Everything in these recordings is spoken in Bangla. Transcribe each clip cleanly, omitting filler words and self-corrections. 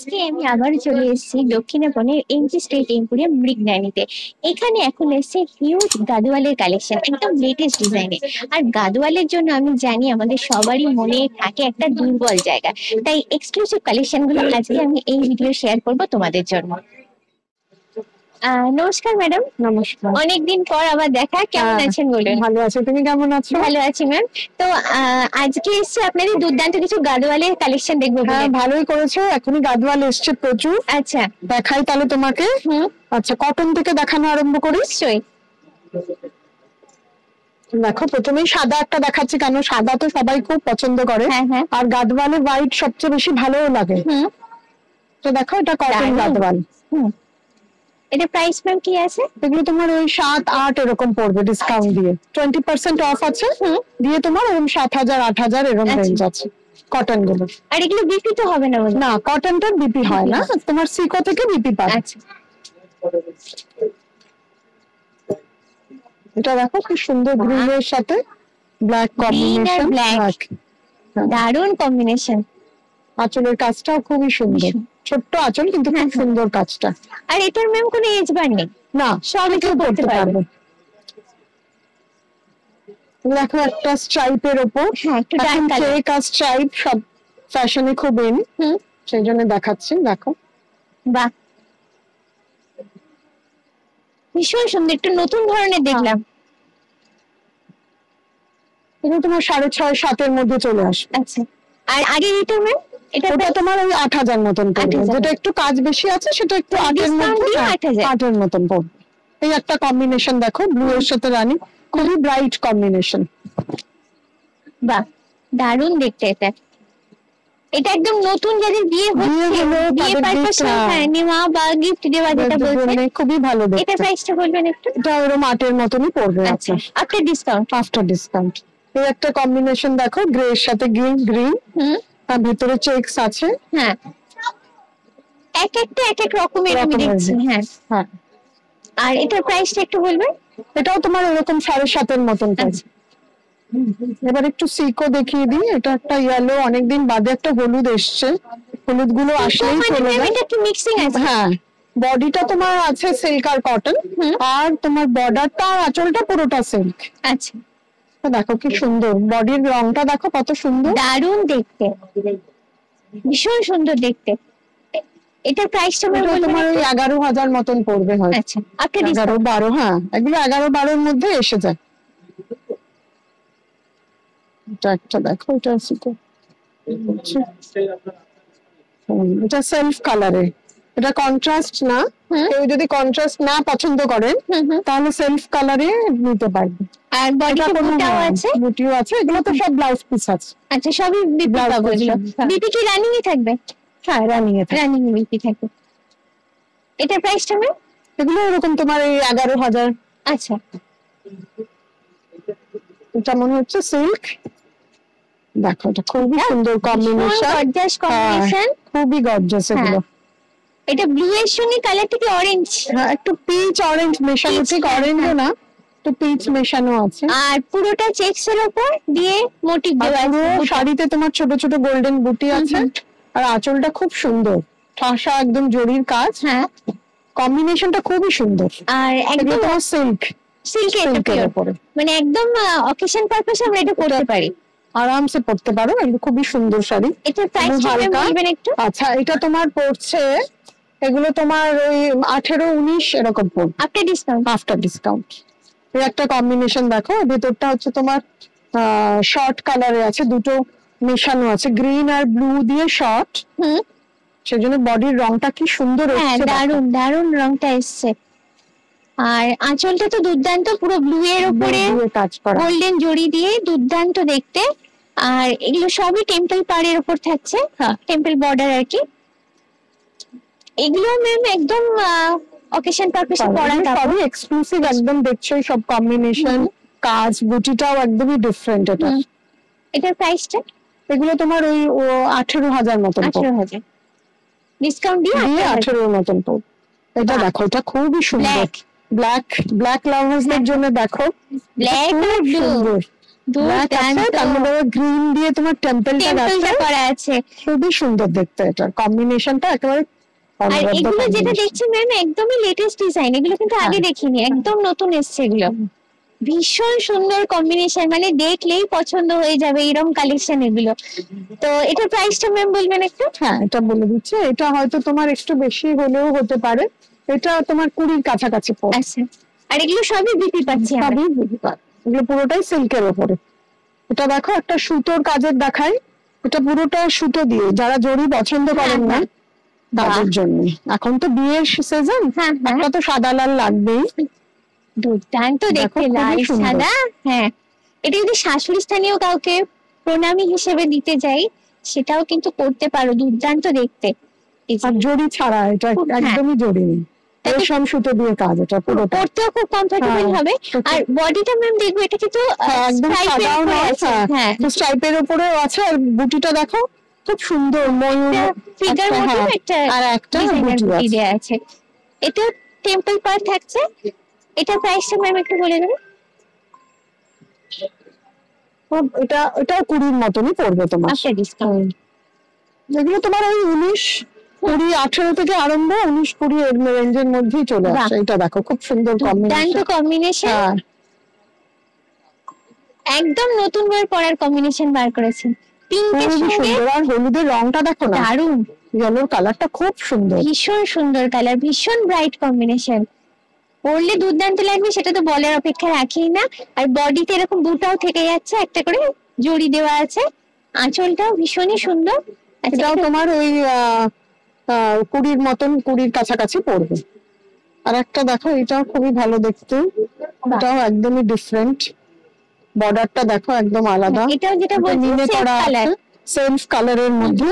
আজকে আমি আবার চলে এসেছি দক্ষিণাপনের এমজি স্টেট এম্পোরিয়াম মৃগনায়নীতে। এখানে এখন এসেছে হিউজ গাদোয়ালের কালেকশন, একদম লেটেস্ট ডিজাইনে। আর গাদোয়ালের জন্য আমি জানি আমাদের সবারই মনে থাকে একটা দুর্বল জায়গা, তাই এক্সক্লুসিভ কালেকশন গুলো আজকে আমি এই ভিডিও শেয়ার করব তোমাদের জন্য। নমস্কার ম্যাডাম। নমস্কার। অনেকদিন পর আবার দেখা, কেমন আছেন বলুন? ভালো আছি, তুমি কেমন আছো? ভালো আছি ম্যাম। তো আজকে এসে আপনাদের দুর্দান্ত কিছু গাদোয়ালের কালেকশন দেখবো। হ্যাঁ, ভালোই করেছো, এখনই গাদোয়াল এসছে প্রচুর। আচ্ছা, দেখাই তাহলে তোমাকে। আচ্ছা, কটন থেকে দেখানো আরম্ভ করি। নিশ্চয়ই। দেখো, প্রথমেই সাদা একটা দেখাচ্ছি, কারণ সাদা তো সবাই খুব পছন্দ করে। আর গাদোয়ালে হোয়াইট সবচেয়ে বেশি ভালোও লাগে। তো দেখো, এটা কটন গাদোয়াল। এটা প্রাইস ম্যাম কি আছে? এগুলো তোমার ওই 7-8 এরকম পড়বে ডিসকাউন্ট দিয়ে। 20% অফ আছে দিয়ে তোমার ওরকম 7,000 8,000 এরকম রেঞ্জ আছে কটন গুলো। আর এগুলো বিপি তো হবে না? না, কটনটা বিপি হয় না, তোমার সিকো থেকে বিপি পাবে। আচ্ছা, এটা দেখো কি সুন্দর গ্রিনের সাথে ব্ল্যাক কম্বিনেশন। ব্ল্যাক, দারুণ কম্বিনেশন। আঁচলের কাজটাও খুবই সুন্দর, ছোট্ট আঁচল কিন্তু খুব সুন্দর কাজটা। আর এটার ম্যাম কোনো এজ বার নেই? না, সবই কেউ করতে পারবে। দেখো, একটা স্ট্রাইপের ওপর, এখন চেক আর স্ট্রাইপ সব ফ্যাশনে খুব ইন, সেই জন্য দেখাচ্ছি। দেখো, বাহ, ভীষণ সুন্দর, একটু নতুন ধরনের দেখলাম। এগুলো তোমার 6.5-7 মধ্যে চলে আসবে। আচ্ছা, আর আগে এটা ম্যাম? এটা তোমার ওই 8,000 মতন পড়বে, যেটা একটু কাজ বেশি আছে সেটা একটু 8-এর মধ্যে, 8,000 মতন পড়বে। এই একটা কম্বিনেশন দেখো, ব্লু এর সাথে রানী, খুবই ব্রাইট কম্বিনেশন। বাহ, দারুণ দেখতে। এটা এটা একদম নতুন, যাদের বিয়ে হচ্ছে, বিয়ে পারপাসে নেওয়া বা গিফট দেওয়া, যেটা বলছেন খুবই ভালো দেখতে। এটা প্রাইসটা বলবেন একটু? এটা ওরকম 8-এর মতনই পড়বে। আচ্ছা, আফটার ডিসকাউন্ট? After discount. এই একটা কম্বিনেশন দেখো, গ্রে এর সাথে গ্রিন, আর ভিতরে চেকস আছে। হ্যাঁ, এক একটা এক এক রকমের আমি দেখছি। হ্যাঁ, আর এটার প্রাইসটা একটু বলবেন? এটাও তোমার এরকম 7.5-এর মতন পড়বে। এবার একটু সিকো দেখিয়ে দিই। এটা একটা ইয়েলো, অনেকদিন বাদে একটা হলুদ এসছে, হলুদ গুলো আসলেই চলে যায়। এটা কি মিক্সিং আছে? হ্যাঁ, বডিটা তোমার আছে সিল্ক আর কটন, আর তোমার বর্ডারটা আর আঁচলটা পুরোটা সিল্ক। আচ্ছা, দেখো কি সুন্দর, বডির রংটা দেখো কত সুন্দর, দারুণ দেখতে, ভীষণ সুন্দর দেখতে। এটার প্রাইসটা তোমার ওই 11,000 মতন পড়বে। হয় আচ্ছা, আপনি 11-12। হ্যাঁ, এগুলো 11-12-এর মধ্যে এসে যায়। এটা একটা দেখো, এটা এটা সেলফ কালারে, এটা কন্ট্রাস্ট না। কেউ যদি কন্ট্রাস্ট না পছন্দ করেন তাহলে সেলফ কালারে নিতে পারবে। আর বডিটা বুটিও আছে? বুটিও আছে, এগুলো তো সব ব্লাউজ পিস আছে। আচ্ছা, সবই বিপি পাবো এগুলো। বিপি কি রানিং এ থাকবে? হ্যাঁ, রানিং এ বিপি থাকবে। এটার প্রাইসটা ম্যাম? এগুলো এরকম তোমার এই 11,000। আচ্ছা, এটা মনে হচ্ছে সিল্ক। দেখো, এটা খুবই সুন্দর কম্বিনেশন, খুবই গর্জাস এগুলো। এটা ব্লু এর সঙ্গে কালারটা কি অরেঞ্জ? হ্যাঁ, একটু পিচ অরেঞ্জ মেশানো, ঠিক অরেঞ্জ না, একটু পিচ মেশানো আছে। আর পুরোটা চেকস এর উপর দিয়ে মোটিভ দেওয়া আছে। শাড়িতে তোমার ছোট ছোট গোল্ডেন বুটি আছে, আর আঁচলটা খুব সুন্দর, ঠাসা একদম জরির কাজ। হ্যাঁ, কম্বিনেশনটা খুবই সুন্দর। আর একদম সিল্কের উপরে, মানে একদম অকেশন পারপাসে আমরা এটা পরতে পারি, আরামসে পরতে পারো। এগুলো খুবই সুন্দর শাড়ি। এটার প্রাইসটা বলবেন একটু? আচ্ছা, এটা তোমার পড়ছে, এগুলো তোমার ওই 18-19 এরকম পড়বে আফটার ডিসকাউন্ট। After discount. এর একটা কম্বিনেশন দেখো, ভেতরটা হচ্ছে তোমার শর্ট কালারে আছে, দুটো মেশানো আছে, গ্রিন আর ব্লু দিয়ে শর্ট। সেজন্য বডির রংটা কি সুন্দর এসেছে, দারুণ দারুণ রংটা এসছে। আর আঁচলটা তো দুর্দান্ত, পুরো ব্লু এর উপরে কাজ করা, গোল্ডেন জড়ি দিয়ে, দুর্দান্ত দেখতে। আর এগুলো সবই টেম্পল পাড়ের উপর থাকছে, টেম্পল বর্ডার আর কি। এগুলো ম্যাম একদম অকেশন পারপাসে পরা, সবই এক্সক্লুসিভ একদম। দেখছোই সব কম্বিনেশন, কাজ, বুটিটাও একদমই ডিফারেন্ট। এটার প্রাইসটা? এগুলো তোমার ওই 18,000 মতন, 18,000 ডিসকাউন্ট দিয়ে 18 মতন পড়বে। এটা দেখো, এটা খুবই সুন্দর, ব্ল্যাক লাভার্সদের জন্য দেখো, ব্ল্যাক আর ব্লু। গ্রিন দিয়ে তোমার টেম্পলটা করা আছে, খুবই সুন্দর দেখতে। এটা কম্বিনেশনটা একেবারে। আর এগুলো যেটা দেখছি ম্যাম একদমই লেটেস্ট ডিজাইন, এগুলো কিন্তু আগে দেখিনি, একদম নতুন এসছে এগুলো। ভীষণ সুন্দর কম্বিনেশন, মানে দেখলেই পছন্দ হয়ে যাবে এরকম কালেকশন এগুলো। তো এটার প্রাইসটা ম্যাম বলবেন একটু? হ্যাঁ, এটা বলে দিচ্ছি। এটা হয়তো তোমার একটু বেশি হলেও হতে পারে, এটা তোমার 20 কাছাকাছি পড়ে। আচ্ছা, আর এগুলো সবই বিপি পাচ্ছি? সবই বিপি পাচ্ছি, এগুলো পুরোটাই সিল্কের উপরে। এটা দেখো একটা সুতোর কাজের দেখাই, এটা পুরোটা সুতো দিয়ে, যারা জরি পছন্দ করেন না তাদের জন্য। এখন তো বিয়ের সিজন, একটা তো সাদা লাল লাগবেই। দুর্দান্ত দেখতে, লাল সাদা। হ্যাঁ, এটা যদি শাশুড়ি স্থানীয় কাউকে প্রণামী হিসেবে দিতে যাই সেটাও কিন্তু করতে পারো, দুর্দান্ত দেখতে। আর জরি ছাড়া, এটা একদমই জরি নেই, রেশম সুতো দিয়ে কাজ, এটা পুরোটা পরতেও খুব কমফোর্টেবল হবে। আর বডিটা ম্যাম দেখবো এটা কিন্তু একদম সাদাও নয়, স্ট্রাইপের উপরেও আছে। আর বুটিটা দেখো খুব সুন্দর, ময়ূর ফিগার মতো একটা, আর একটা বুটি আছে। এটা টেম্পল পার থাকছে। এটা প্রাইসটা ম্যাম একটু বলে দেবেন? এটা 20 মতনই পড়বে তোমার। আচ্ছা, ডিসকাউন্ট এগুলো তোমার ওই 19, 20, 18 থেকে আরম্ভ, 19, 20 এর রেঞ্জের মধ্যেই চলে আসে। এটা দেখো খুব সুন্দর কম্বিনেশন, একদম নতুন বই পড়ার কম্বিনেশন বার করেছেন। পিঙ্কের সঙ্গে আর হলুদের রংটা দেখো না, দারুণ। ইয়েলোর কালারটা খুব সুন্দর, ভীষণ সুন্দর কালার, ভীষণ ব্রাইট কম্বিনেশন। পরলে দুর্দান্ত লাগবে, সেটা তো বলার অপেক্ষা রাখেই না। আর বডিতে এরকম দুটাও থেকে যাচ্ছে, একটা করে জড়ি দেওয়া আছে। আঁচলটাও ভীষণই সুন্দর। এটাও তোমার ওই 20 মতন, 20 কাছাকাছি পড়বে। আর একটা দেখো, এটাও খুবই ভালো দেখতে, এটাও একদমই ডিফারেন্ট। বর্ডারটা দেখো একদম আলাদা, এটাও যেটা বলছি সেলফ কালারের মধ্যে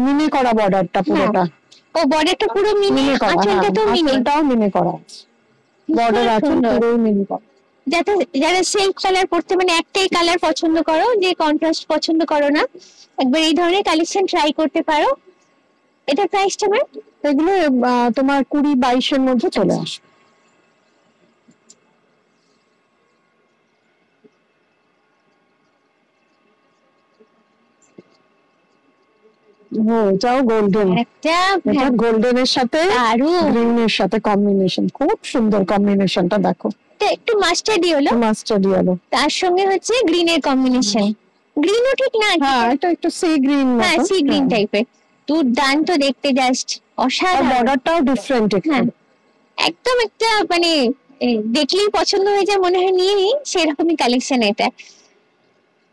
মিনে করা বর্ডারটা পুরোটা। ও, বর্ডারটা পুরো মিনে, আঁচলটাও মিনে, আঁচলটাও মিনে করা আছে, বর্ডার আছে পুরোই মিনে করা। যারা সেলফ কালার পড়তে, মানে একটাই কালার পছন্দ করো, যে কন্ট্রাস্ট পছন্দ করো না, একবার এই ধরনের কালেকশন ট্রাই করতে পারো। এটা প্রাইসটা ম্যাম? এগুলো তোমার 20-22 এর মধ্যে চলে আসে। এটাও গোল্ডেন, এটা গোল্ডেনের সাথে গ্রিনের সাথে কম্বিনেশন, খুব সুন্দর কম্বিনেশনটা দেখো। একটু মাস্টার্ড ইয়েলো, তার সঙ্গে হচ্ছে গ্রিনের কম্বিনেশন। গ্রিনও ঠিক না, এটা একটু সি গ্রিন, সি গ্রিন টাইপের, দুর্দান্ত দেখতে, জাস্ট অসাধারণ। বর্ডারটাও ডিফারেন্ট, একদম একটা মানে দেখলেই পছন্দ হয়ে যায়, মনে হয় নিয়ে নিই, সেরকমই কালেকশন এটা।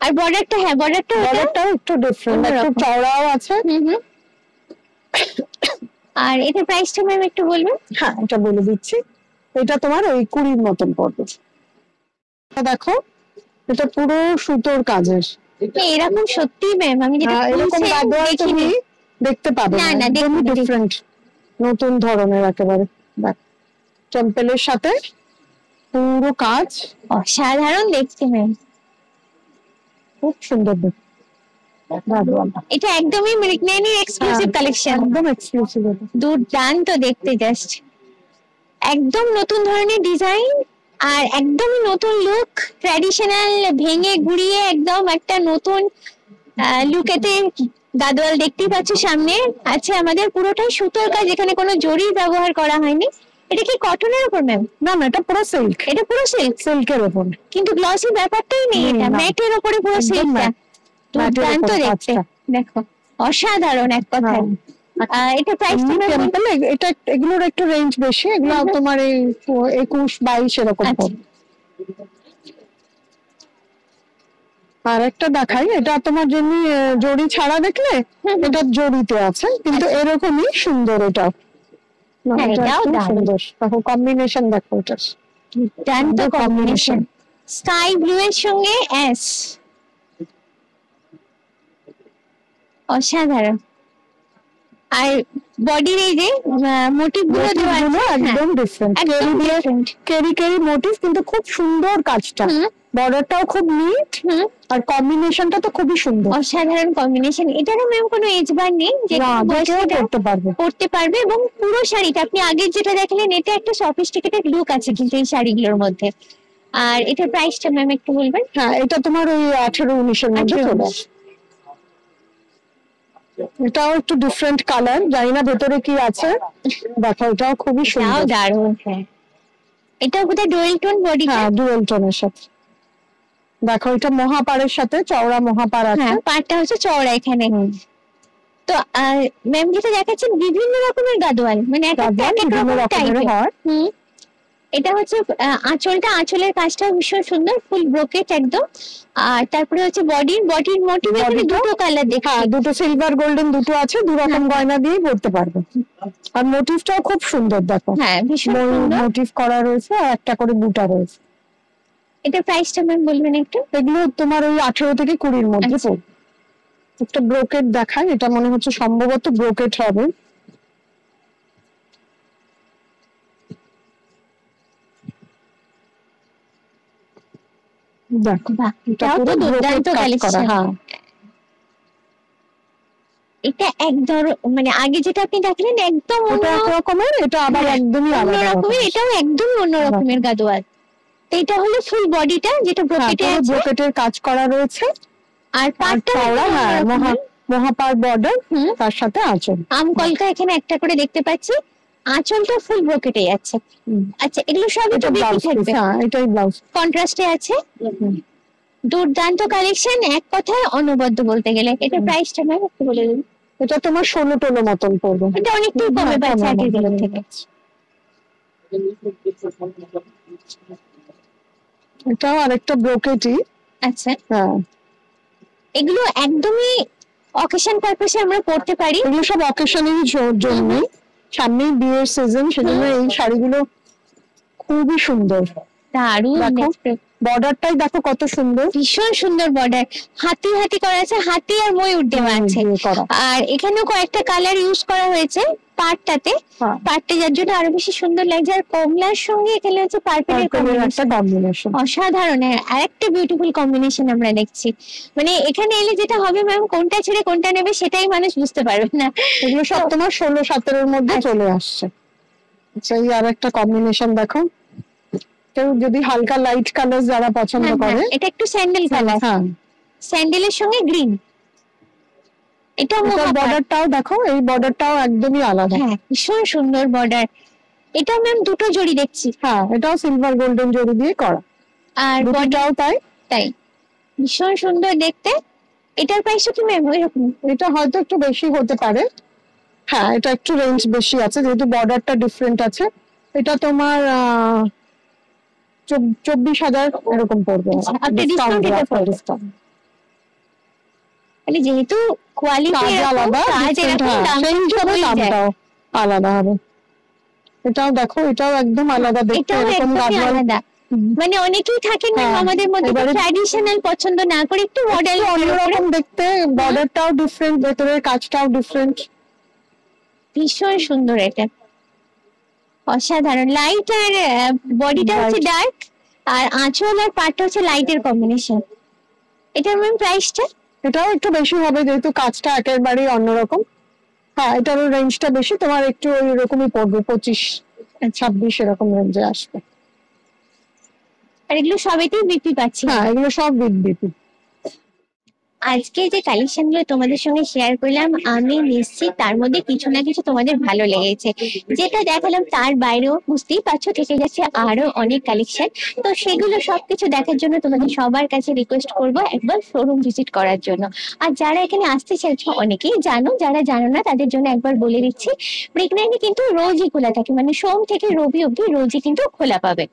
আর বর্ডারটাও একটু ডিফারেন্ট, একটু চওড়াও আছে। আর এটা প্রাইসটা ম্যাম একটু বলবেন? হ্যাঁ, এটা বলে দিচ্ছি। এটা তোমার ওই 20 মতন পড়বে। দেখো, এটা পুরো সুতোর কাজের। এরকম সত্যি ম্যাম আমি যেটা এরকম তুমি দেখতে পাবে না, একদম ডিফারেন্ট, নতুন ধরনের একেবারে। টেম্পলের সাথে পুরো কাজ, অসাধারণ দেখতে ম্যাম, খুব সুন্দর দেখতে। এটা একদমই মৃগনয়নীর এক্সক্লুসিভ কালেকশন, একদম এক্সক্লুসিভ, দুর্দান্ত দেখতে, জাস্ট একদম নতুন ধরনের ডিজাইন আর একদমই নতুন লুক। ট্র্যাডিশনাল ভেঙে গুড়িয়ে একদম একটা নতুন লুকেতে গাদোয়াল দেখতেই পাচ্ছ। সামনে আছে আমাদের পুরোটাই সুতোর কাজ, এখানে কোনো জরির ব্যবহার করা হয়নি। এটা কি কটনের উপর ম্যাম? না, এটা পুরো সিল্ক, এটা পুরো সিল্কের উপর, কিন্তু গ্লসি ব্যাপারটাই নেই, এটা ম্যাটের উপরে পুরো সিল্কটা। দুর্দান্ত দেখতে, দেখো অসাধারণ এক কথায়। এটা প্রাইসটা টেম্পল, এটা এগুলোর একটু রেঞ্জ বেশি, এগুলো তোমার এই 21-22 এরকম পড়বে। আর একটা দেখাই, এটা তোমার যেমনি জড়ি ছাড়া দেখলে, এটা জড়িতে আছে, কিন্তু এরকমই সুন্দর। এটা সুন্দর, দেখো কম্বিনেশন, দেখো এটা দুর্দান্ত কম্বিনেশন, স্কাই ব্লু এর সঙ্গে অ্যাশ, অসাধারণ। আর বডির এই যে মোটিভ গুলো দেওয়া আছে একদম ডিফারেন্ট, কেরি মোটিভ, কিন্তু খুব সুন্দর কাজটা। বর্ডারটাও খুব নিট, আর কম্বিনেশনটা তো খুবই সুন্দর, অসাধারণ কম্বিনেশন। এটারও ম্যাম কোনো এজ বার নেই, যে পড়তে পারবে। এবং পুরো শাড়িটা আপনি আগে যেটা দেখলেন, এটা একটা সফিস্টিকেটেড লুক আছে কিন্তু এই শাড়িগুলোর মধ্যে, আর এটার প্রাইসটা ম্যাম একটু বলবেন? হ্যাঁ, এটা তোমার ওই 18-19 এর মধ্যে 18-19 চলে আসে। এটাও একটু ডিফারেন্ট কালার, জানি না ভেতরে কি আছে। দেখো এটাও খুবই এটাও সুন্দর। দারুণ। হ্যাঁ, এটাও বোধহয় ডুয়েল টোন বডি। হ্যাঁ, ডুয়েল টোনের সাথে। দেখো এটা মহাপাড়ের সাথে চওড়া মহাপাড় আছে। হ্যাঁ, পাড়টা হচ্ছে চওড়া এখানে। তো ম্যাম যেটা দেখাচ্ছেন বিভিন্ন রকমের গাদোয়াল, মানে এক একটা এক এক বিভিন্ন রকম রকমের টাইপের। হয়। এটা হচ্ছে আঁচলের কাজটা ভীষণ সুন্দর, ফুল ব্রোকেট একদম। আর তারপরে হচ্ছে বডির মোটিভ এখানে দুটো কালার দেখছি। হ্যাঁ, দুটো সিলভার গোল্ডেন দুটো আছে, দু রকম গয়না দিয়ে পরতে পারবে। আর মোটিভটাও খুব সুন্দর, দেখো। হ্যাঁ, ভীষণ সুন্দর মোটিভ করা রয়েছে আর একটা করে বুটা রয়েছে। এটা প্রাইসটা ম্যাম বলবেন একটু? এগুলো তোমার ওই 18 থেকে 20 এর মধ্যে পড়বে। একটা ব্রোকেট দেখায়, এটা মনে হচ্ছে সম্ভবত ব্রোকেট হবে। দেখো এটাও তো দুর্দান্ত কালেকশন। হ্যাঁ, এটা একদম মানে আগে যেটা আপনি দেখলেন একদম ওটা এক রকমের, এটা আবার একদমই অন্য আলাদা রকমের। এটাও একদম অন্য রকমের গাদোয়াল। তো এটা হলো ফুল বডিটা যেটা ব্রোকেটে আছে, ব্রোকেটের কাজ করা রয়েছে। আর পাড়টা হ্যাঁ, মহাপাড় বর্ডার, তার সাথে আঁচল। আমকলকা এখানে একটা করে দেখতে পাচ্ছি, আঁচলটা ফুল ব্রোকেটে যাচ্ছে। আচ্ছা, এগুলো সব একটু বেশি থাকবে। হ্যাঁ, এটাই ব্লাউজ কন্ট্রাস্টে আছে। দুর্দান্ত কালেকশন, এক কথায় অনবদ্য বলতে গেলে। এটা প্রাইসটা ম্যাম একটু বলে দিন? এটা তোমার 16-16 মতন পড়বে। এটা অনেকটাই কমে পাচ্ছে আগের গুলো থেকে। এটাও আরেকটা ব্রোকেটই। আচ্ছা, হ্যাঁ, এগুলো একদমই অকেশন পারপাসে আমরা পড়তে পারি। এগুলো সব অকেশনের জন্য, সামনেই বিয়ের সিজন, সেজন্য এই শাড়িগুলো খুবই সুন্দর। দারুণ। বর্ডারটাই দেখো কত সুন্দর, ভীষণ সুন্দর বর্ডার, হাতি হাতি করা আছে, হাতি আর ময়ূর দেওয়া আছে। আর এখানেও কয়েকটা কালার ইউজ করা হয়েছে পাড়টাতে। পাড়টা যার জন্য আরো বেশি সুন্দর লাগছে। আর কমলার সঙ্গে এখানে হচ্ছে পার্পেলের কম্বিনেশন, অসাধারণ। আরেকটা বিউটিফুল কম্বিনেশন আমরা দেখছি। মানে এখানে এলে যেটা হবে ম্যাম, কোনটা ছেড়ে কোনটা নেবে সেটাই মানুষ বুঝতে পারবে না। এগুলো সব তোমার 16-17 মধ্যে চলে আসছে। আচ্ছা, এই আর একটা কম্বিনেশন দেখো, কেউ যদি হালকা লাইট কালার যারা পছন্দ করে। এটা একটু স্যান্ডেল কালার। হ্যাঁ, স্যান্ডেলের সঙ্গে গ্রিন। এটা বর্ডারটাও দেখো, এই বর্ডারটাও একদমই আলাদা। হ্যাঁ, ভীষণ সুন্দর বর্ডার। এটা ম্যাম দুটো জড়ি দেখছি। হ্যাঁ, এটাও সিলভার গোল্ডেন জড়ি দিয়ে করা। আর বডিটাও তাই ভীষণ সুন্দর দেখতে। এটার প্রাইস কি ম্যাম এরকম? এটা হয়তো একটু বেশি হতে পারে। হ্যাঁ, এটা একটু রেঞ্জ বেশি আছে যেহেতু বর্ডারটা ডিফারেন্ট আছে। এটা তোমার 24,000 এরকম পড়বে। মানে যেহেতু কোয়ালিটি আলাদা, সেই হিসাবে দামটাও আলাদা হবে। এটাও দেখো, এটাও একদম আলাদা দেখতে, এরকম আলাদা। মানে অনেকেই থাকেন না আমাদের মধ্যে ট্র্যাডিশনাল পছন্দ না করে একটু মডেল অন্যরকম দেখতে, বর্ডারটাও ডিফারেন্ট, ভেতরের কাজটাও ডিফারেন্ট। ভীষণ সুন্দর, এটা অসাধারণ। লাইট আর বডিটা হচ্ছে ডার্ক, আর আঁচল আর পাটটা হচ্ছে লাইটের কম্বিনেশন। এটার ম্যাম প্রাইসটা? এটাও একটু বেশি হবে যেহেতু কাজটা একেবারেই অন্যরকম। হ্যাঁ, এটারও রেঞ্জটা বেশি, তোমার একটু ওইরকমই পড়বে, 25-26 এরকম রেঞ্জে আসবে। আর এগুলো সবেতেই বিপি পাচ্ছি। হ্যাঁ, এগুলো সব বিপি। আজকে যে কালেকশন গুলো তোমাদের সঙ্গে শেয়ার করলাম, আমি নিশ্চিত তার মধ্যে কিছু না কিছু তোমাদের ভালো লেগেছে। যেটা দেখালাম তার বাইরেও বুঝতেই পারছো থেকে যাচ্ছে আরো অনেক কালেকশন। তো সেগুলো সবকিছু দেখার জন্য তোমাদের সবার কাছে রিকোয়েস্ট করব একবার শোরুম ভিজিট করার জন্য। আর যারা এখানে আসতে চাইছো অনেকেই জানো, যারা জানো না তাদের জন্য একবার বলে দিচ্ছি, ব্রিকনাইনে কিন্তু রোজই খোলা থাকে, মানে সোম থেকে রবি অবধি রোজই কিন্তু খোলা পাবে।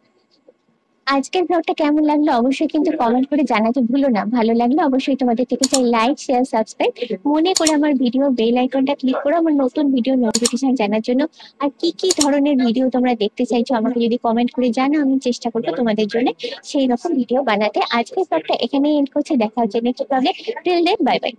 আজকের ব্লগটা কেমন লাগলো অবশ্যই কিন্তু কমেন্ট করে জানাতে ভুলো না। ভালো লাগলে অবশ্যই তোমাদের থেকে চাই লাইক, শেয়ার, সাবস্ক্রাইব। মনে করে আমার ভিডিও বেল আইকনটা ক্লিক করো আমার নতুন ভিডিও নোটিফিকেশন জানার জন্য। আর কি কি ধরনের ভিডিও তোমরা দেখতে চাইছো আমাকে যদি কমেন্ট করে জানো, আমি চেষ্টা করবো তোমাদের জন্য সেই রকম ভিডিও বানাতে। আজকের ব্লগটা এখানেই এন্ড করছি, দেখা হচ্ছে নেক্সট ব্লগে। Till then, bye by.